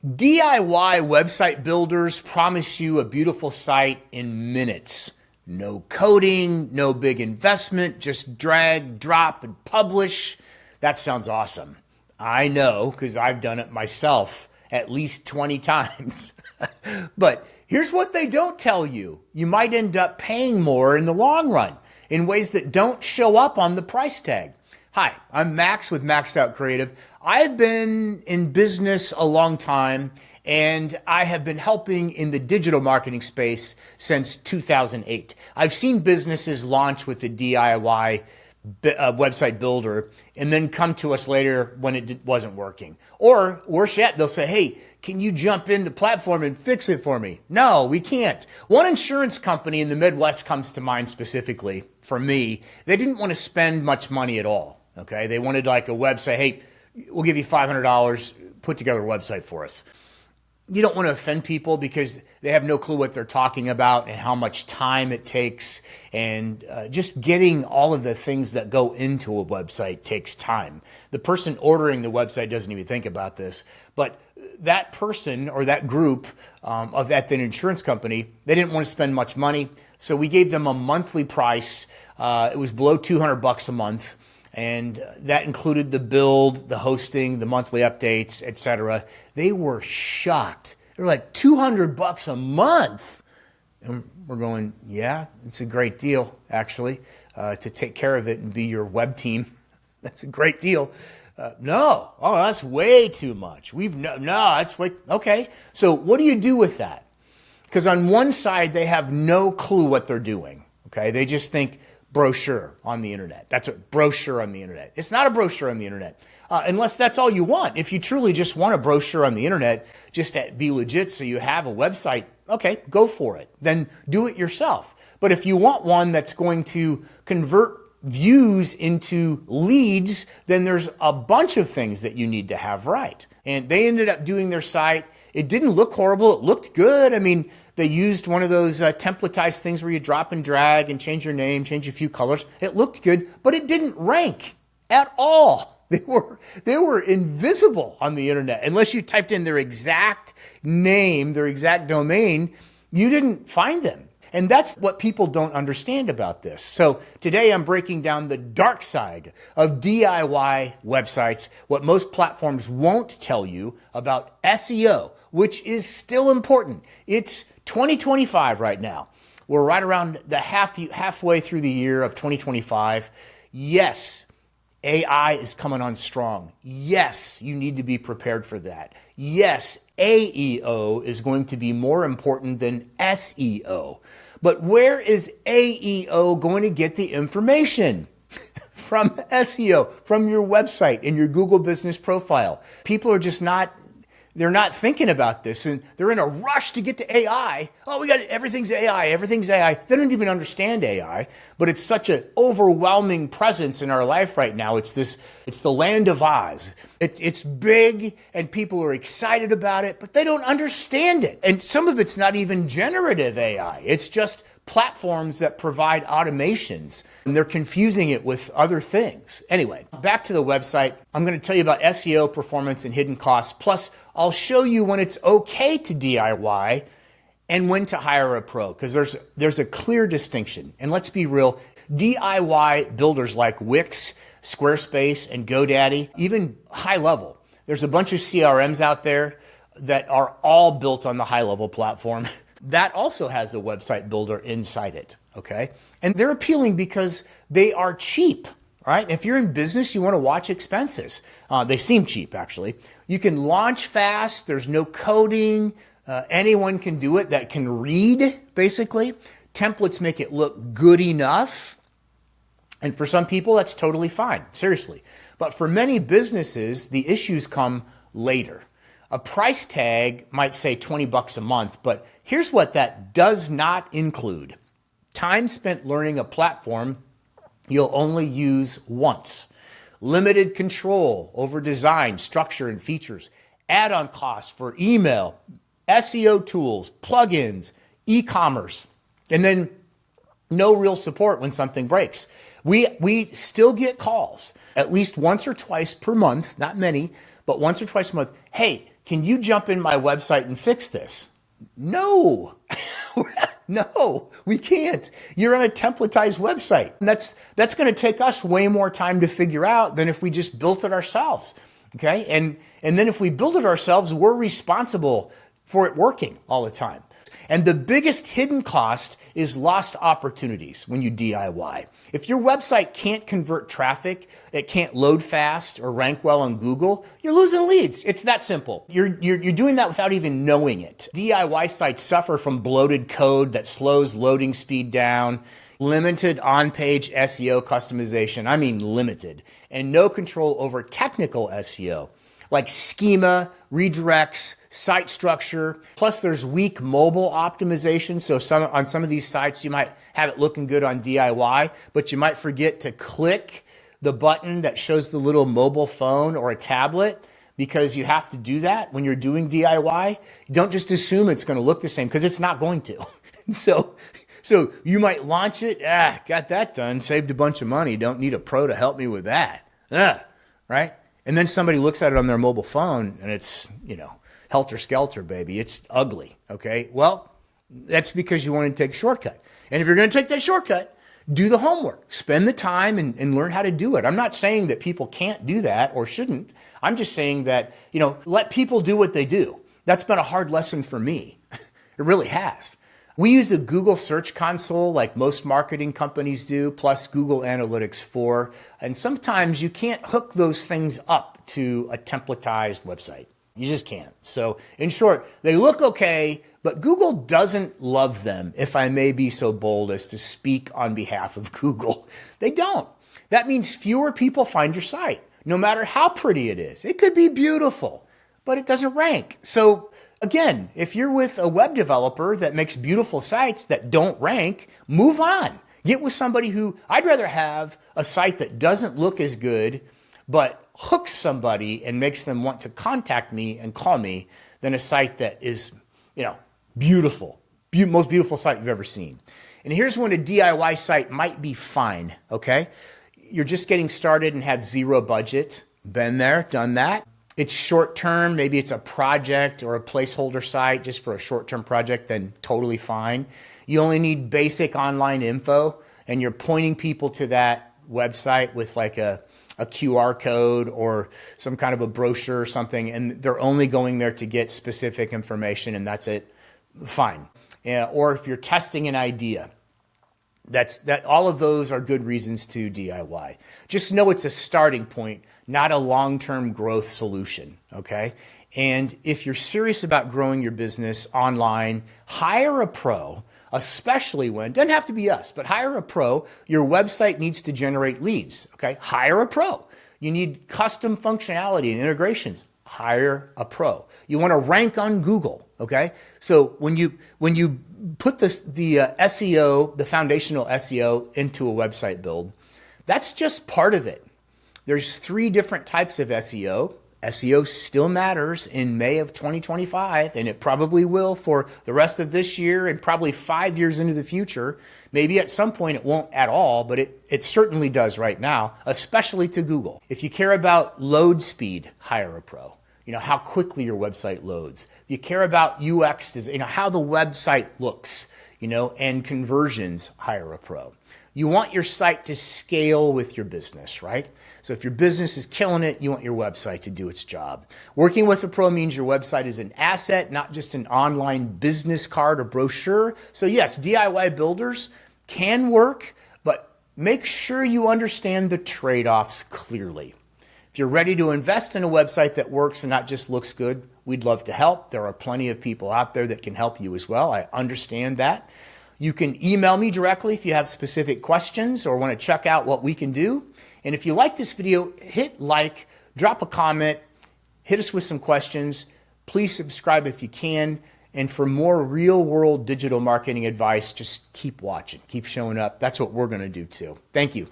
DIY website builders promise you a beautiful site in minutes. No coding, no big investment, just drag, drop, and publish. That sounds awesome. I know because I've done it myself at least 20 times. But here's what they don't tell you. You might end up paying more in the long run in ways that don't show up on the price tag. Hi, I'm Max with Maxed Out Creative. I've been in business a long time, and I have been helping in the digital marketing space since 2008. I've seen businesses launch with the DIY website builder and then come to us later when it wasn't working. Or worse yet, they'll say, hey, can you jump in the platform and fix it for me? No, we can't. One insurance company in the Midwest comes to mind specifically for me. They didn't want to spend much money at all. Okay, they wanted like a website. Hey, we'll give you $500, put together a website for us. You don't want to offend people because they have no clue what they're talking about and how much time it takes. And just getting all of the things that go into a website takes time. The person ordering the website doesn't even think about this. But that person or that group of that insurance company, they didn't want to spend much money. So we gave them a monthly price. It was below $200 a month. And that included the build, the hosting, the monthly updates, etc. They were shocked. They were like, $200 a month. And we're going, yeah, it's a great deal, actually, to take care of it and be your web team. That's a great deal. No, oh, that's way too much. No, that's way, okay. So what do you do with that? Because on one side, they have no clue what they're doing. Okay, they just think, brochure on the internet. That's a brochure on the internet. It's not a brochure on the internet, unless that's all you want. If you truly just want a brochure on the internet, just to be legit so you have a website, okay, go for it. Then do it yourself. But if you want one that's going to convert views into leads, then there's a bunch of things that you need to have right. And they ended up doing their site. It didn't look horrible. It looked good. I mean, they used one of those templatized things where you drop and drag and change your name, change a few colors. It looked good, but it didn't rank at all. They were invisible on the internet. Unless you typed in their exact name, their exact domain, you didn't find them. And that's what people don't understand about this. So today I'm breaking down the dark side of DIY websites, what most platforms won't tell you about SEO, which is still important. It's 2025 right now. We're right around the halfway through the year of 2025. Yes, AI is coming on strong. Yes, you need to be prepared for that. Yes, AEO is going to be more important than SEO. But where is AEO going to get the information? From SEO, from your website and your Google business profile. People are just they're not thinking about this, and they're in a rush to get to AI. Oh, everything's AI, everything's AI. They don't even understand AI, but it's such an overwhelming presence in our life right now. It's the land of Oz. It's big, and people are excited about it, but they don't understand it. And some of it's not even generative AI. It's just platforms that provide automations, and they're confusing it with other things. Anyway, back to the website. I'm going to tell you about SEO, performance, and hidden costs. Plus, I'll show you when it's okay to DIY and when to hire a pro, because there's a clear distinction. And let's be real, DIY builders like Wix, Squarespace, and GoDaddy, even high level. There's a bunch of CRMs out there that are all built on the high level platform. That also has a website builder inside it, okay? And they're appealing because they are cheap, right? If you're in business, you want to watch expenses. They seem cheap, actually. You can launch fast. There's no coding. Anyone can do it that can read, basically. Templates make it look good enough. And for some people, that's totally fine, seriously. But for many businesses, the issues come later. A price tag might say $20 a month, but here's what that does not include. Time spent learning a platform you'll only use once. Limited control over design, structure, and features. Add-on costs for email, SEO tools, plugins, e-commerce, and then no real support when something breaks. We still get calls at least once or twice per month, not many, but once or twice a month. Hey, can you jump in my website and fix this? No, no, we can't. You're on a templatized website. And that's going to take us way more time to figure out than if we just built it ourselves. Okay. And then if we build it ourselves, we're responsible for it working all the time. And the biggest hidden cost is lost opportunities when you DIY. If your website can't convert traffic, it can't load fast or rank well on Google, you're losing leads. It's that simple. You're doing that without even knowing it. DIY sites suffer from bloated code that slows loading speed down, limited on-page SEO customization, I mean limited, and no control over technical SEO, like schema, redirects, site structure. Plus there's weak mobile optimization. So on some of these sites, you might have it looking good on DIY, but you might forget to click the button that shows the little mobile phone or a tablet, because you have to do that when you're doing DIY. Don't just assume it's going to look the same, because it's not going to. So you might launch it, got that done, saved a bunch of money, don't need a pro to help me with that, right? And then somebody looks at it on their mobile phone and it's, helter-skelter, baby. It's ugly, okay? Well, that's because you want to take a shortcut. And if you're going to take that shortcut, do the homework. Spend the time and learn how to do it. I'm not saying that people can't do that or shouldn't. I'm just saying that, let people do what they do. That's been a hard lesson for me. It really has. We use a Google Search Console like most marketing companies do, plus Google Analytics 4. And sometimes you can't hook those things up to a templatized website. You just can't. So in short, they look okay, but Google doesn't love them, if I may be so bold as to speak on behalf of Google. They don't. That means fewer people find your site, no matter how pretty it is. It could be beautiful, but it doesn't rank. So again, if you're with a web developer that makes beautiful sites that don't rank, move on. Get with somebody who, I'd rather have a site that doesn't look as good, but hooks somebody and makes them want to contact me and call me, than a site that is, beautiful, most beautiful site you've ever seen. And here's when a DIY site might be fine, okay? You're just getting started and have zero budget. Been there, done that. It's short term, maybe it's a project or a placeholder site just for a short-term project, then totally fine. You only need basic online info, and you're pointing people to that website with like a QR code or some kind of a brochure or something, and they're only going there to get specific information, and that's it, fine. Or if you're testing an idea, that all of those are good reasons to DIY. Just know it's a starting point, not a long-term growth solution, okay? And if you're serious about growing your business online, hire a pro, especially when, doesn't have to be us, but hire a pro. Your website needs to generate leads, okay? Hire a pro. You need custom functionality and integrations. Hire a pro. You want to rank on Google, okay? So when you put the SEO, the foundational SEO into a website build, that's just part of it. There's 3 different types of SEO. SEO still matters in May of 2025, and it probably will for the rest of this year and probably 5 years into the future. Maybe at some point it won't at all, but it certainly does right now, especially to Google. If you care about load speed, hire a pro. How quickly your website loads. If you care about UX, how the website looks, and conversions, hire a pro. You want your site to scale with your business, right? So if your business is killing it, you want your website to do its job. Working with a pro means your website is an asset, not just an online business card or brochure. So yes, DIY builders can work, but make sure you understand the trade-offs clearly. If you're ready to invest in a website that works and not just looks good, we'd love to help. There are plenty of people out there that can help you as well. I understand that. You can email me directly if you have specific questions or want to check out what we can do. And if you like this video, hit like, drop a comment, hit us with some questions. Please subscribe if you can. And for more real-world digital marketing advice, just keep watching, keep showing up. That's what we're going to do too. Thank you.